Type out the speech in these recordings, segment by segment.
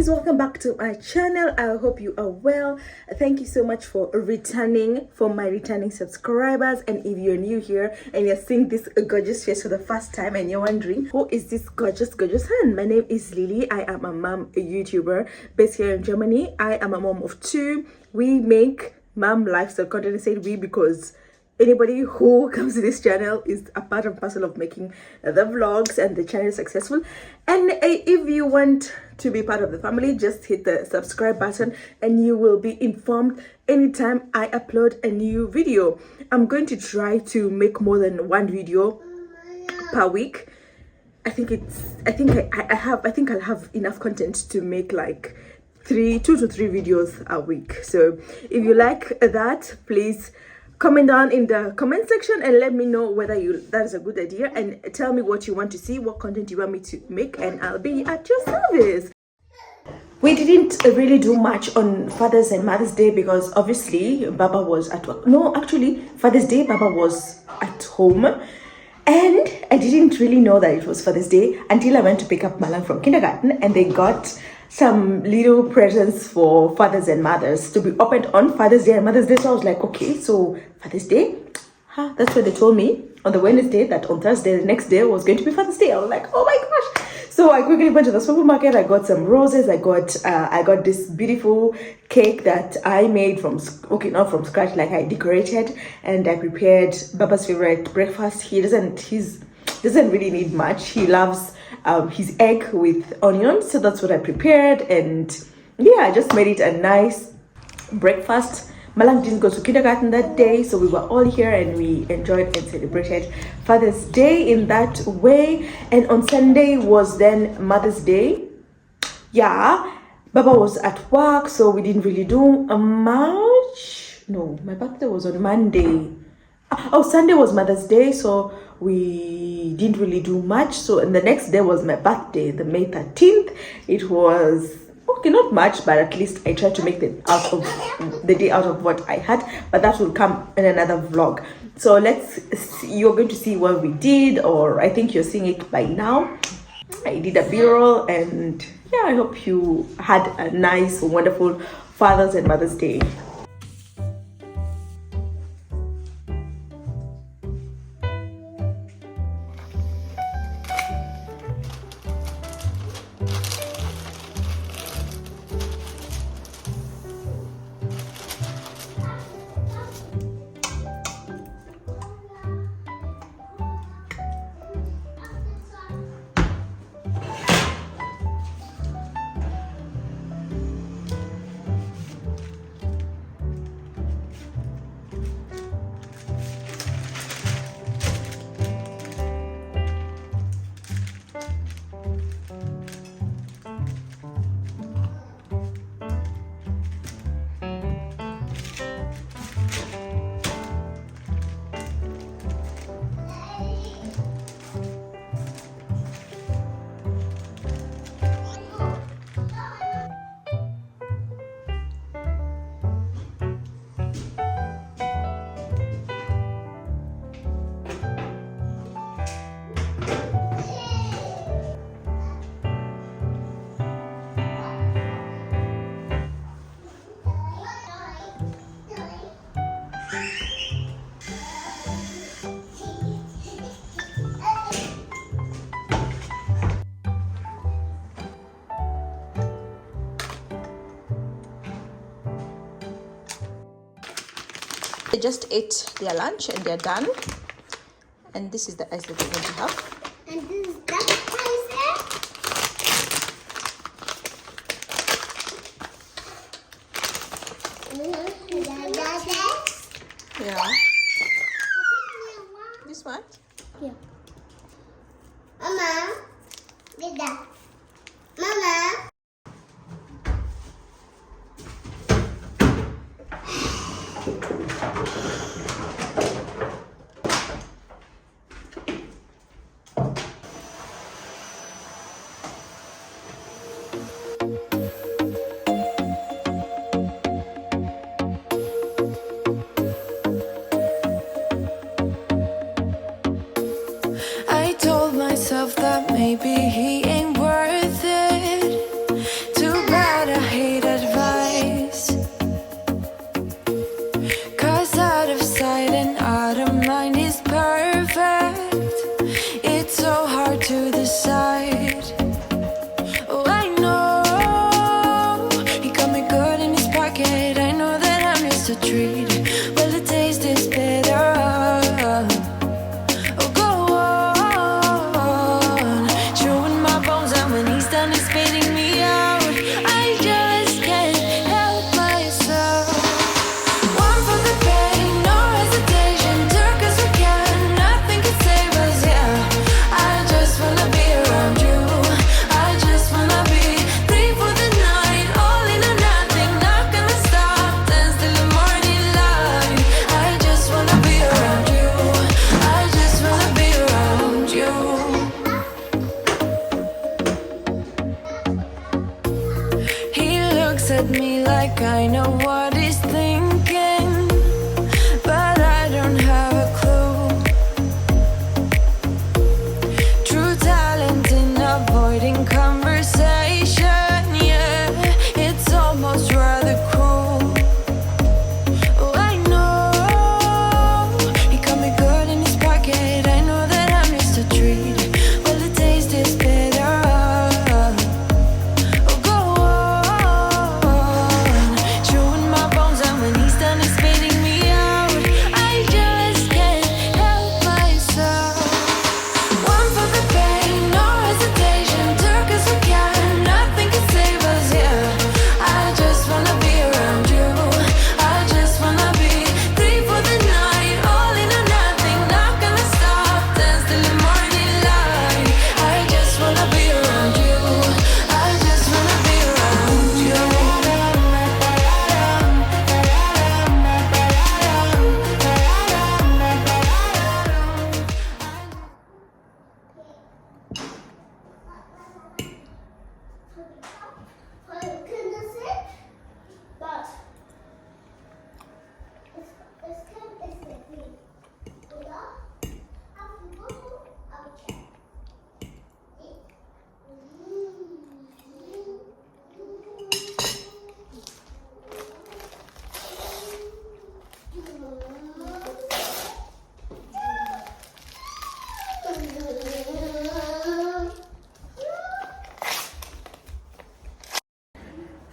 guys, welcome back to my channel. I hope you are well. Thank you so much for my returning subscribers. And if you're new here and you're seeing this gorgeous face for the first time and you're wondering who is this gorgeous hand, my name is Lily. I am a mom, a YouTuber based here in Germany. I am a mom of two. We make mom lifestyle content. I said we because anybody who comes to this channel is a part and parcel of making the vlogs and the channel is successful. And if you want to be part of the family, just hit the subscribe button and you will be informed anytime I upload a new video. I'm going to try to make more than one video per week. I think I'll have enough content to make like 2 to 3 videos a week. So if you like that, please comment down in the comment section and let me know whether that is a good idea, and tell me what you want to see, what content you want me to make, and I'll be at your service. We didn't really do much on Father's and Mother's Day because obviously Baba was at work. No, actually Father's Day Baba was at home, and I didn't really know that it was Father's Day until I went to pick up Malang from kindergarten and they got some little presents for fathers and mothers to be opened on Father's Day and Mother's Day. So I was like, okay, so Father's Day, that's what they told me on the Wednesday, that on Thursday, the next day was going to be Father's Day. I was like, oh my gosh. So I quickly went to the supermarket. I got some roses. I got this beautiful cake that I made not from scratch, like I decorated, and I prepared Baba's favorite breakfast. He doesn't really need much. He loves his egg with onions, so that's what I prepared. And yeah, I just made it a nice breakfast. Malang didn't go to kindergarten that day, so we were all here and we enjoyed and celebrated Father's Day in that way. And on Sunday was then Mother's Day. Yeah, Baba was at work, so we didn't really do much. No, my birthday was on Monday. Oh, Sunday was Mother's Day, so we didn't really do much. So, and the next day was my birthday, the May 13th. It was okay, not much, but at least I tried to make the day out of what I had. But that will come in another vlog. So you're going to see what we did, or I think you're seeing it by now. I did a b-roll, and yeah, I hope you had a nice, wonderful Father's and Mother's Day. They just ate their lunch and they're done. And this is the ice that we're going to have. And this is the ice. Yeah. This one? Yeah. Mama, get that. Mama. I told myself that maybe he ain't worth it. Too bad. mind is perfect. It's so hard to decide. Oh, I know he got me good in his pocket. I know that I'm just a treat. Well, the taste is better. Oh, go on, showing my bones, and when he's done, he's spitting me out. I just can't help myself. One for the pain, no hesitation. Took us again, nothing can save us. Yeah, I just wanna be around you. I just wanna be free for the night, all in or nothing. Not gonna stop, dance till the morning light. I just wanna be around you. I just wanna be around you. He looks at me like I know what he's thinking, but I don't have a clue. True talent in avoiding conversation, yeah, it's almost rather cruel. Oh, I know he got me good in his pocket. I know that I'm just a treat. Well, the taste is better. Oh, go on, showing my bones, and when he's done, he's spitting me out. I just can't help myself. One for the pain, no hesitation. Took us again, nothing can save us. Yeah, I just wanna be around you. I just wanna be free for the night, all in or nothing. Not gonna stop, dance till the morning light. I just wanna be around you. I just wanna be around you.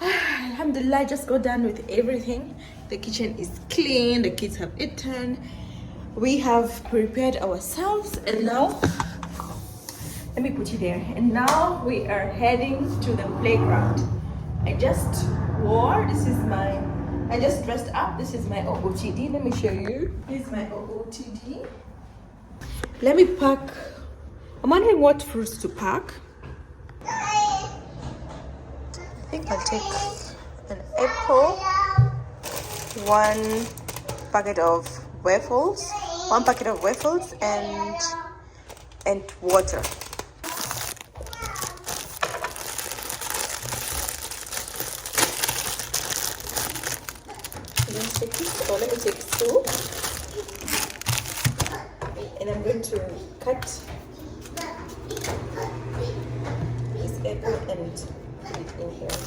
Alhamdulillah, I just got done with everything. The kitchen is clean, the kids have eaten, we have prepared ourselves, and now let me put you there. And now we are heading to the playground. I just dressed up. This is my OOTD. Let me show you. This is my OOTD. Let me pack. I'm wondering what fruits to pack. I think I'll take an apple, one packet of waffles, and water. Let me take two, and I'm going to cut this apple and put it in here.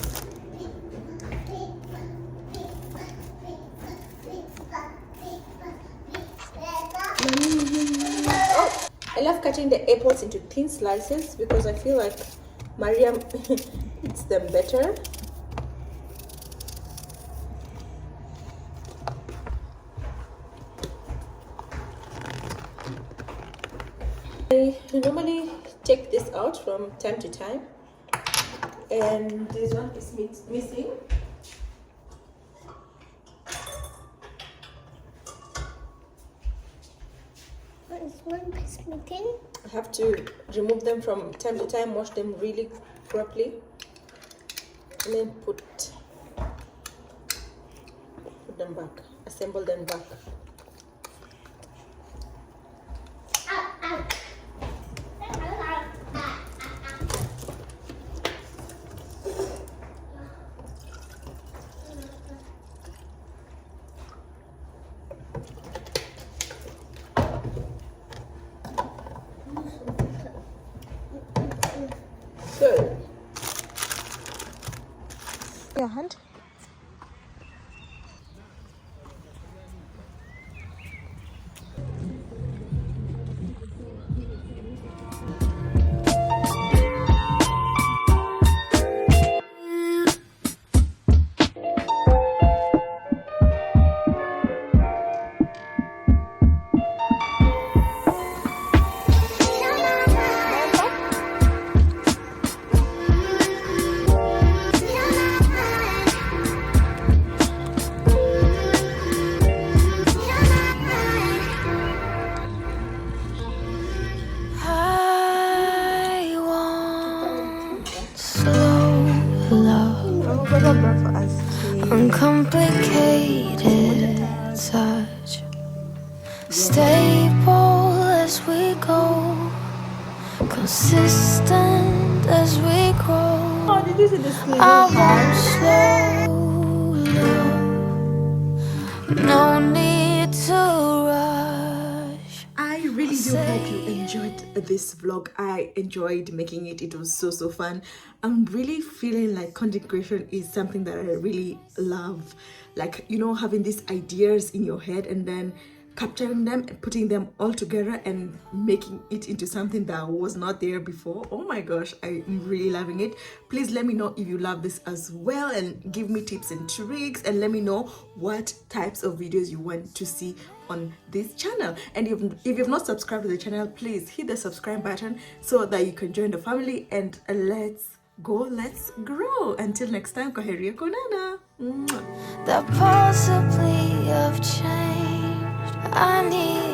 Oh, I love cutting the apples into thin slices because I feel like Mariam eats them better. I normally take this out from time to time, and this one is missing. What is one piece missing? I have to remove them from time to time, wash them really properly, and then put them back, assemble them back. Good. Your hand. complicated touch. Stable as we go, consistent as we grow. Oh, did you see the I won't slow down. No need to rush. I really do hope you enjoyed this vlog. I enjoyed making it. It was so fun. I'm really feeling like content creation is something that I really love. Like, you know, having these ideas in your head and then capturing them and putting them all together and making it into something that was not there before. Oh my gosh, I'm really loving it. Please let me know if you love this as well, and give me tips and tricks, and let me know what types of videos you want to see on this channel. And if you've not subscribed to the channel, please hit the subscribe button so that you can join the family, and let's grow. Until next time, kwaheria konana. That possibly have changed. I need